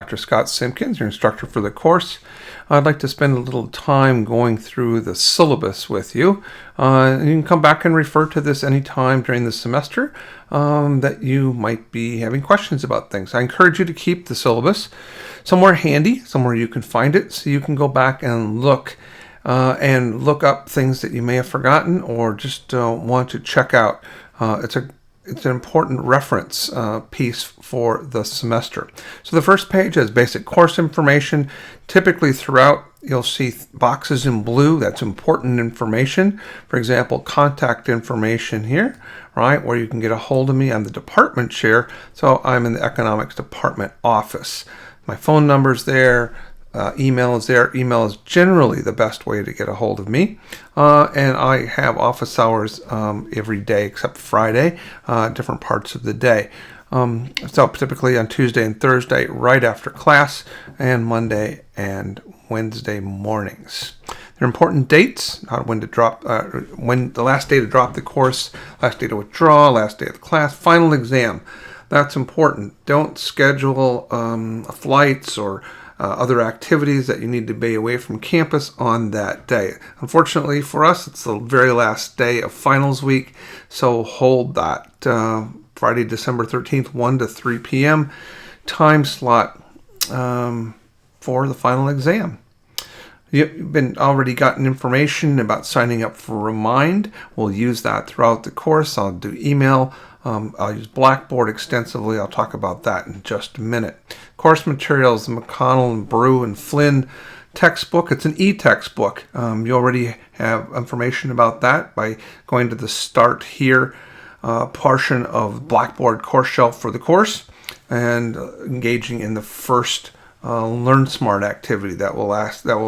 Dr. Scott Simpkins, your instructor for the course. I'd like to spend a little time going through the syllabus with you. You can come back and refer to this anytime during the semester that you might be having questions about things. I encourage you to keep the syllabus somewhere handy, somewhere you can find it, so you can go back and look up things that you may have forgotten or just want to check out. It's an important reference piece for the semester. So the first page has basic course information. Typically throughout, you'll see boxes in blue. That's important information. For example, contact information here, right, where you can get a hold of me. I'm the department chair, so I'm in the economics department office. My phone number's there. Email is there. Email is generally the best way to get a hold of me. And I have office hours every day except Friday, different parts of the day. So typically on Tuesday and Thursday right after class, and Monday and Wednesday mornings. There are important dates, when to drop, when the last day to drop the course, last day to withdraw, last day of the class, final exam. That's important. Don't schedule flights or other activities that you need to be away from campus on that day. Unfortunately for us, it's the very last day of finals week, so hold that Friday, December 13th, 1 to 3 p.m. time slot for the final exam. You've already gotten information about signing up for Remind. We'll use that throughout the course. I'll do email. I'll use Blackboard extensively. I'll talk about that in just a minute. Course materials, the McConnell and Brew and Flynn textbook. It's an e-textbook. You already have information about that by going to the Start Here portion of Blackboard course shelf for the course and engaging in the first Learn Smart activity that will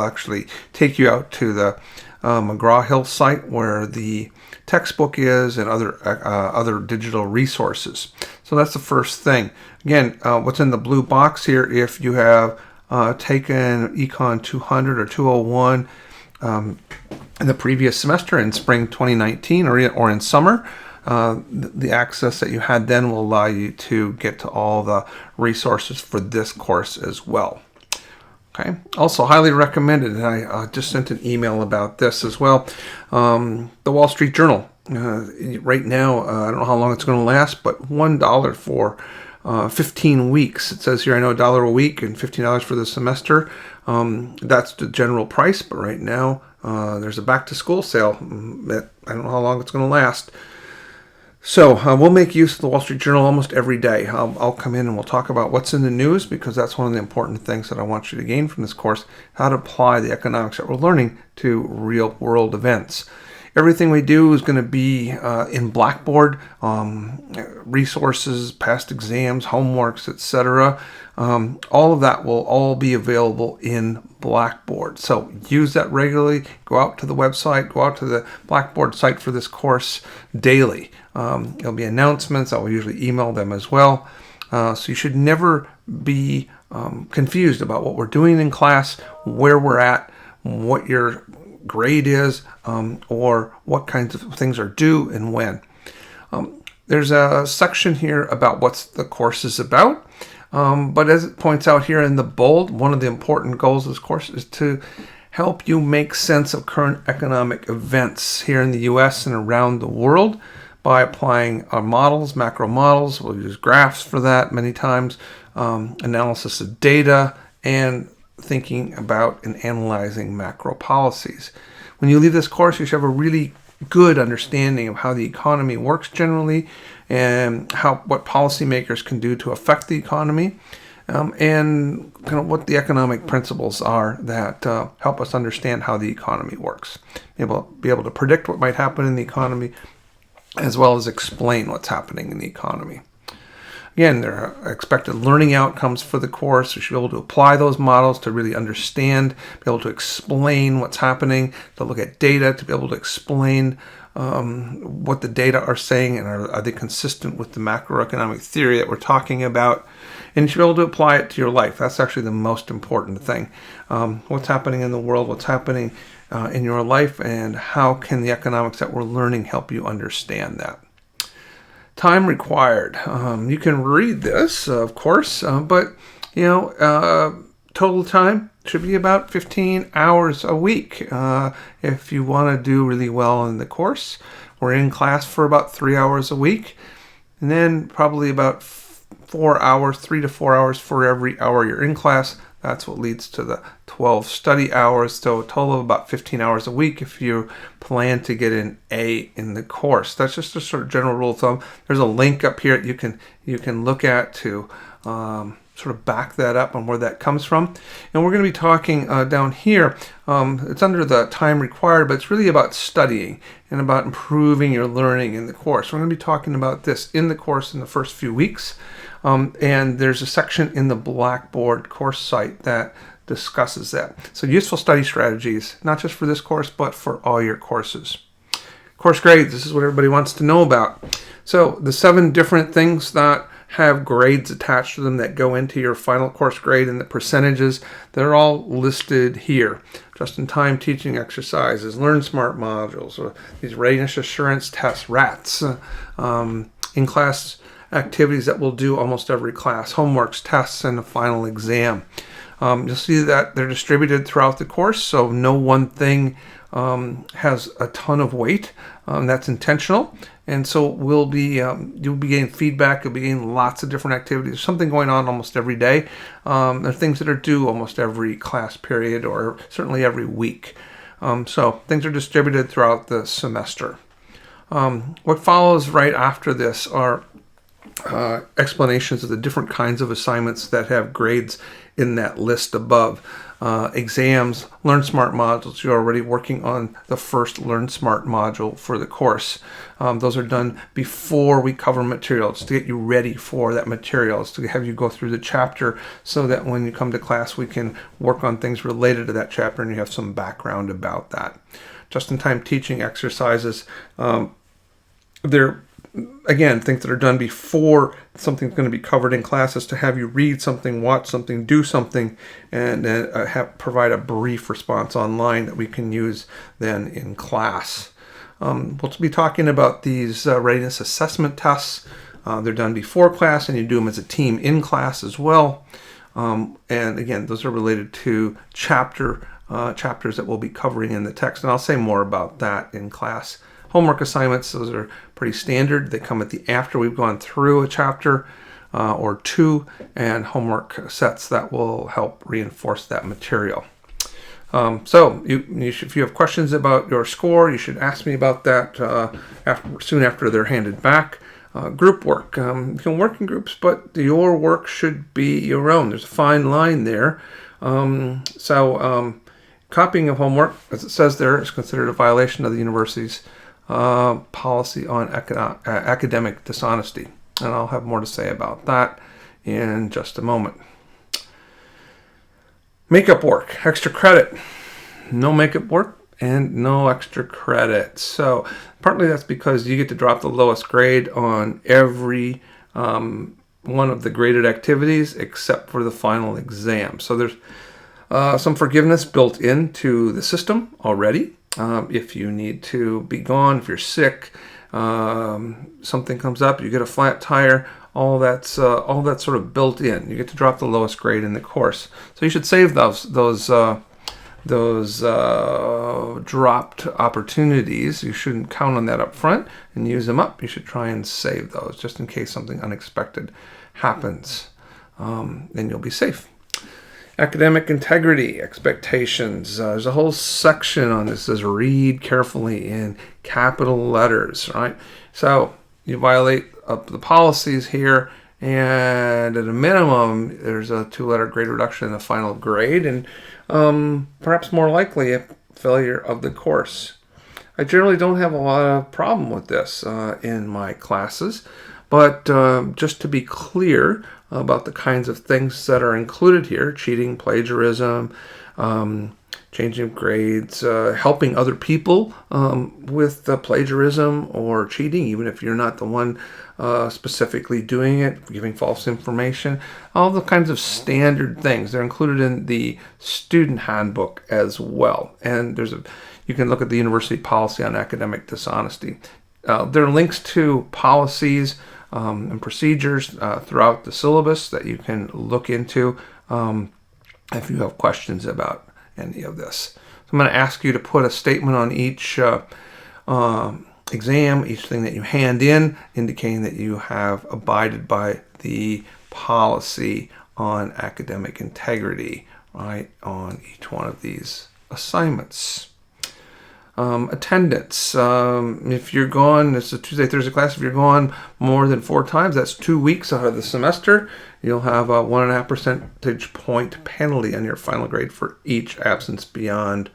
actually take you out to the McGraw-Hill site where the textbook is and other digital resources. So that's the first thing. Again, what's in the blue box here, if you have taken ECON 200 or 201 in the previous semester in spring 2019 or in summer, the access that you had then will allow you to get to all the resources for this course as well. Okay. Also highly recommended, and I just sent an email about this as well, the Wall Street Journal. Right now, I don't know how long it's going to last, but $1 for 15 weeks. It says here, I know $1 a week and $15 for the semester. That's the general price, but right now there's a back to school sale that I don't know how long it's going to last. So we'll make use of the Wall Street Journal almost every day. I'll come in and we'll talk about what's in the news, because that's one of the important things that I want you to gain from this course, how to apply the economics that we're learning to real world events. Everything we do is going to be in Blackboard, resources, past exams, homeworks, etc. All of that will all be available in Blackboard. So use that regularly. Go out to the website, go out to the Blackboard site for this course daily. There'll be announcements. I will usually email them as well. So you should never be confused about what we're doing in class, where we're at, what your grade is, or what kinds of things are due and when. There's a section here about what the course is about. But as it points out here in the bold, one of the important goals of this course is to help you make sense of current economic events here in the U.S. and around the world by applying our models, macro models. We'll use graphs for that many times, analysis of data, and thinking about and analyzing macro policies. When you leave this course, you should have a really good understanding of how the economy works generally, and what policymakers can do to affect the economy, and kind of what the economic principles are that help us understand how the economy works. Be able to predict what might happen in the economy, as well as explain what's happening in the economy. Again, there are expected learning outcomes for the course. We should be able to apply those models to really understand, be able to explain what's happening, to look at data, to be able to explain what the data are saying, and are they consistent with the macroeconomic theory that we're talking about. And you should be able to apply it to your life. That's actually the most important thing. What's happening in the world, what's happening in your life, and how can the economics that we're learning help you understand that. Time required. You can read this, of course, but Total time should be about 15 hours a week. If you want to do really well in the course, we're in class for about 3 hours a week, and then probably about 4 hours, 3 to 4 hours for every hour you're in class. That's what leads to the 12 study hours. So a total of about 15 hours a week if you plan to get an A in the course. That's just a sort of general rule of thumb. There's a link up here that you can look at to sort of back that up on where that comes from. And we're going to be talking down here. It's under the time required, but it's really about studying and about improving your learning in the course. We're going to be talking about this in the course in the first few weeks. And there's a section in the Blackboard course site that discusses that. So useful study strategies, not just for this course, but for all your courses. Course grades, this is what everybody wants to know about. So the 7 different things that have grades attached to them that go into your final course grade, and the percentages, they're all listed here. Just-in-time teaching exercises, Learn Smart modules, or these readiness assurance tests, RATs, in-class activities that we'll do almost every class, homeworks, tests, and the final exam. You'll see that they're distributed throughout the course, so no one thing has a ton of weight. That's intentional, and so you'll be getting feedback. You'll be getting lots of different activities. There's something going on almost every day. There are things that are due almost every class period, or certainly every week. So things are distributed throughout the semester. What follows right after this are explanations of the different kinds of assignments that have grades in that list above. Exams, Learn Smart modules. You're already working on the first Learn Smart module for the course. Those are done before we cover materials to get you ready for that materials, to have you go through the chapter so that when you come to class we can work on things related to that chapter and you have some background about that. Just-in-time teaching exercises. They're again, things that are done before something's going to be covered in classes, to have you read something, watch something, do something, and then provide a brief response online that we can use then in class. We'll be talking about these readiness assessment tests. They're done before class, and you do them as a team in class as well. And again, those are related to chapters that we'll be covering in the text, and I'll say more about that in class. Homework assignments, those are pretty standard. They come after we've gone through a chapter or two, and homework sets that will help reinforce that material. So if you have questions about your score, you should ask me about that soon after they're handed back. Group work. You can work in groups, but your work should be your own. There's a fine line there. Copying of homework, as it says there, is considered a violation of the university's policy on academic dishonesty. And I'll have more to say about that in just a moment. Makeup work, extra credit. No makeup work and no extra credit. So partly that's because you get to drop the lowest grade on every one of the graded activities except for the final exam. So there's some forgiveness built into the system already. If you need to be gone, if you're sick, something comes up, you get a flat tire, all that's sort of built in. You get to drop the lowest grade in the course. So you should save those dropped opportunities. You shouldn't count on that up front and use them up. You should try and save those just in case something unexpected happens. Then you'll be safe. Academic integrity, expectations. There's a whole section on this. It says read carefully in capital letters, right? So you violate the policies here, and at a minimum, there's a 2-letter grade reduction in the final grade, and perhaps more likely a failure of the course. I generally don't have a lot of problem with this in my classes, but just to be clear about the kinds of things that are included here: cheating, plagiarism, changing grades, helping other people with plagiarism or cheating, even if you're not the one specifically doing it, giving false information, all the kinds of standard things. They're included in the student handbook as well. And you can look at the university policy on academic dishonesty. There are links to policies and procedures throughout the syllabus that you can look into if you have questions about any of this. So I'm going to ask you to put a statement on each exam, each thing that you hand in, indicating that you have abided by the policy on academic integrity, right, on each one of these assignments. Attendance. If you're gone, it's a Tuesday, Thursday class. If you're gone more than 4 times, that's 2 weeks out of the semester. You'll have a 1.5 percentage point penalty on your final grade for each absence beyond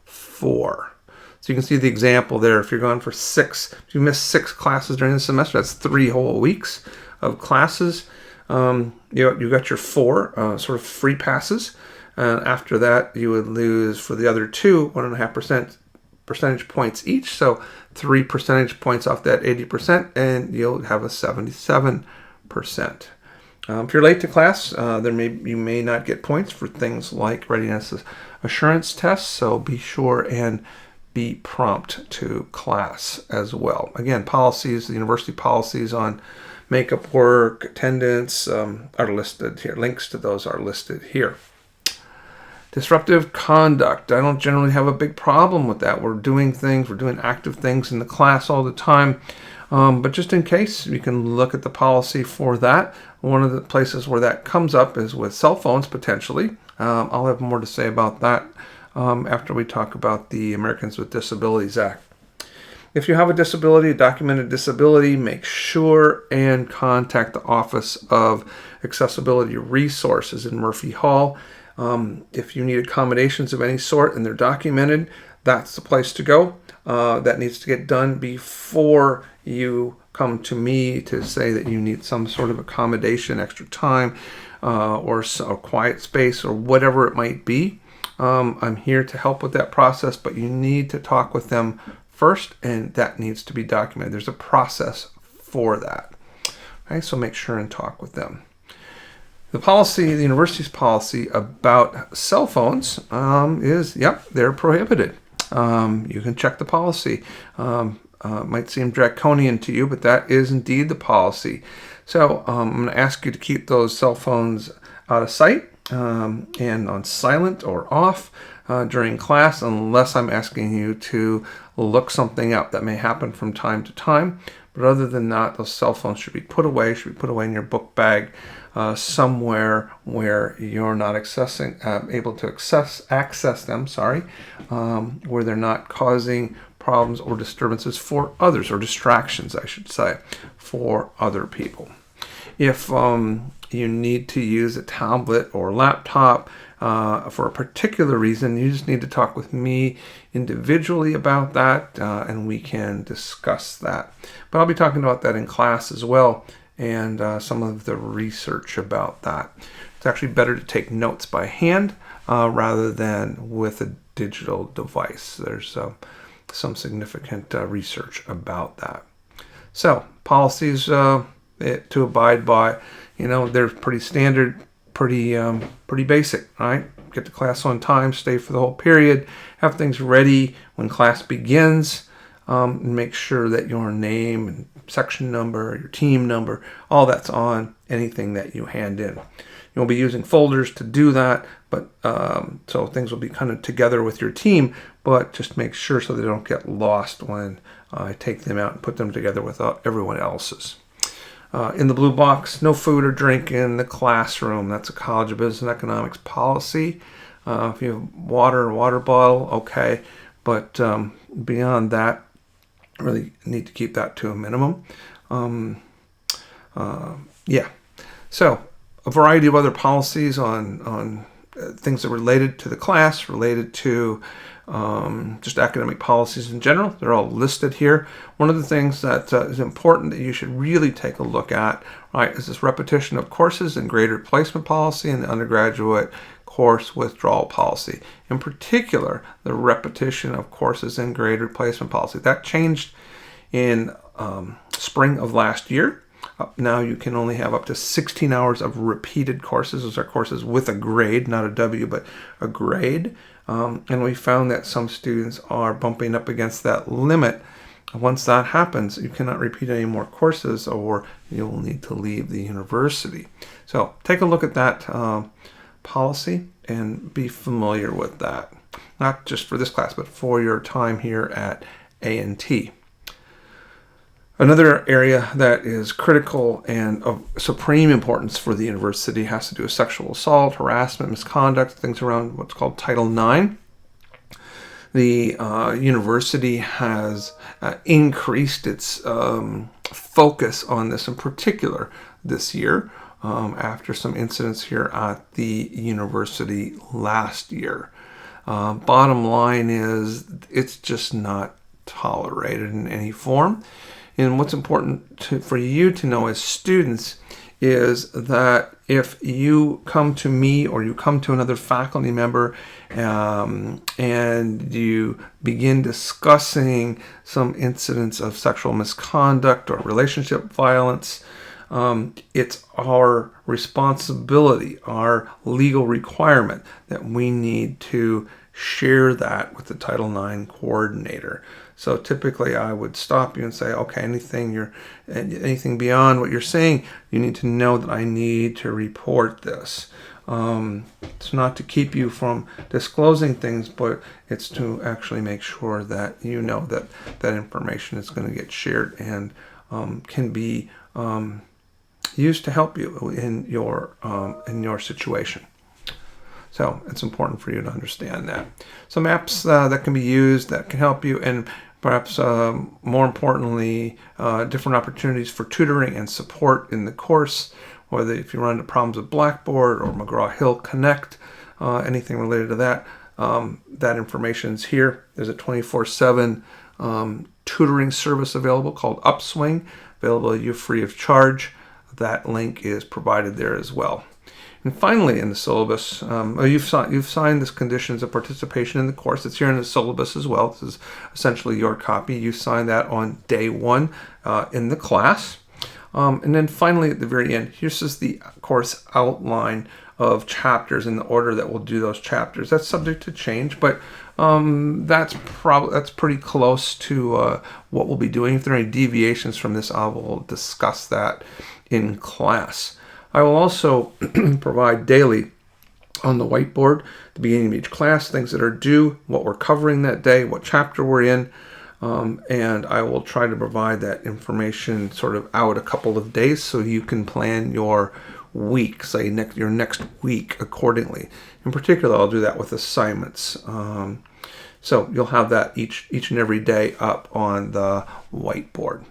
4. So you can see the example there. If you're gone for 6, if you miss 6 classes during the semester, that's 3 whole weeks of classes. You got your 4 sort of free passes. And after that, you would lose for the other 2, 1.5% percentage points each, so 3 percentage points off that 80%, and you'll have a 77%. If you're late to class, you may not get points for things like readiness assurance tests, so be sure and be prompt to class as well. Again, policies, the university policies on makeup work, attendance are listed here. Links to those are listed here. Disruptive conduct. I don't generally have a big problem with that. We're doing active things in the class all the time. But just in case, you can look at the policy for that. One of the places where that comes up is with cell phones, potentially. I'll have more to say about that after we talk about the Americans with Disabilities Act. If you have a disability, a documented disability, make sure and contact the Office of Accessibility Resources in Murphy Hall. If you need accommodations of any sort and they're documented, that's the place to go. That needs to get done before you come to me to say that you need some sort of accommodation, extra time, or a quiet space, or whatever it might be. I'm here to help with that process, but you need to talk with them first, and that needs to be documented. There's a process for that. Okay, so make sure and talk with them. The university's policy about cell phones is, they're prohibited. You can check the policy. Might seem draconian to you, but that is indeed the policy. So I'm going to ask you to keep those cell phones out of sight and on silent or off during class, unless I'm asking you to look something up. That may happen from time to time. But other than that, those cell phones should be put away in your book bag, somewhere where you're not able to access them, where they're not causing problems or disturbances for others, or distractions, I should say, for other people. If you need to use a tablet or laptop for a particular reason, you just need to talk with me individually about that, and we can discuss that. But I'll be talking about that in class as well, and some of the research about that. It's actually better to take notes by hand rather than with a digital device. There's some significant research about that. So policies to abide by, they're pretty standard, pretty basic, right? Get to class on time, stay for the whole period, have things ready when class begins, and make sure that your name and section number, your team number, all that's on anything that you hand in. You'll be using folders to do that, but so things will be kind of together with your team, but just make sure so they don't get lost when I take them out and put them together with everyone else's. In the blue box, no food or drink in the classroom. That's a College of Business and Economics policy. If you have water bottle, okay. But beyond that, really need to keep that to a minimum. So a variety of other policies on things that are related to the class, related to just academic policies in general. They're all listed here. One of the things that is important that you should really take a look at, right, is this repetition of courses and grade replacement policy and the undergraduate course withdrawal policy. In particular, the repetition of courses and grade replacement policy. That changed in spring of last year. Now you can only have up to 16 hours of repeated courses. Those are courses with a grade, not a W, but a grade. And we found that some students are bumping up against that limit. Once that happens, you cannot repeat any more courses or you will need to leave the university. So take a look at that policy and be familiar with that. Not just for this class, but for your time here at A&T. Another area that is critical and of supreme importance for the university has to do with sexual assault, harassment, misconduct, things around what's called Title IX. The university has increased its focus on this in particular this year after some incidents here at the university last year. Bottom line is it's just not tolerated in any form. And what's important for you to know as students is that if you come to me or you come to another faculty member and you begin discussing some incidents of sexual misconduct or relationship violence, it's our responsibility, our legal requirement that we need to share that with the Title IX coordinator. So typically I would stop you and say, okay, anything beyond what you're saying, you need to know that I need to report this. It's not to keep you from disclosing things, but it's to actually make sure that you know that that information is going to get shared and can be used to help you in your situation. So it's important for you to understand that. Some apps that can be used that can help you, and perhaps more importantly, different opportunities for tutoring and support in the course, whether if you run into problems with Blackboard or McGraw-Hill Connect, anything related to that, that information is here. There's a 24/7 tutoring service available called Upswing, available to you free of charge. That link is provided there as well. And finally, in the syllabus, you've signed this conditions of participation in the course. It's here in the syllabus as well. This is essentially your copy. You signed that on day one in the class. And then finally, at the very end, here's just the course outline of chapters in the order that we'll do those chapters. That's subject to change, but that's pretty close to what we'll be doing. If there are any deviations from this, I will discuss that in class. I will also provide daily on the whiteboard at the beginning of each class things that are due, what we're covering that day, what chapter we're in, and I will try to provide that information sort of out a couple of days so you can plan your week, say your next week accordingly. In particular, I'll do that with assignments. So you'll have that each and every day up on the whiteboard.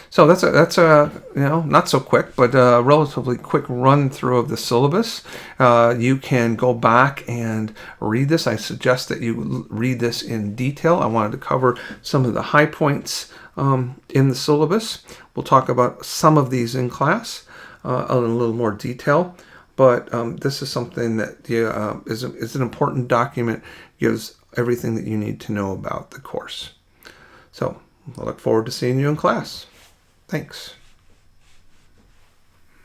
So that's a not so quick, but a relatively quick run through of the syllabus. You can go back and read this. I suggest that you read this in detail. I wanted to cover some of the high points in the syllabus. We'll talk about some of these in class in a little more detail. But this is something that is an important document. Gives everything that you need to know about the course. So I look forward to seeing you in class. Thanks.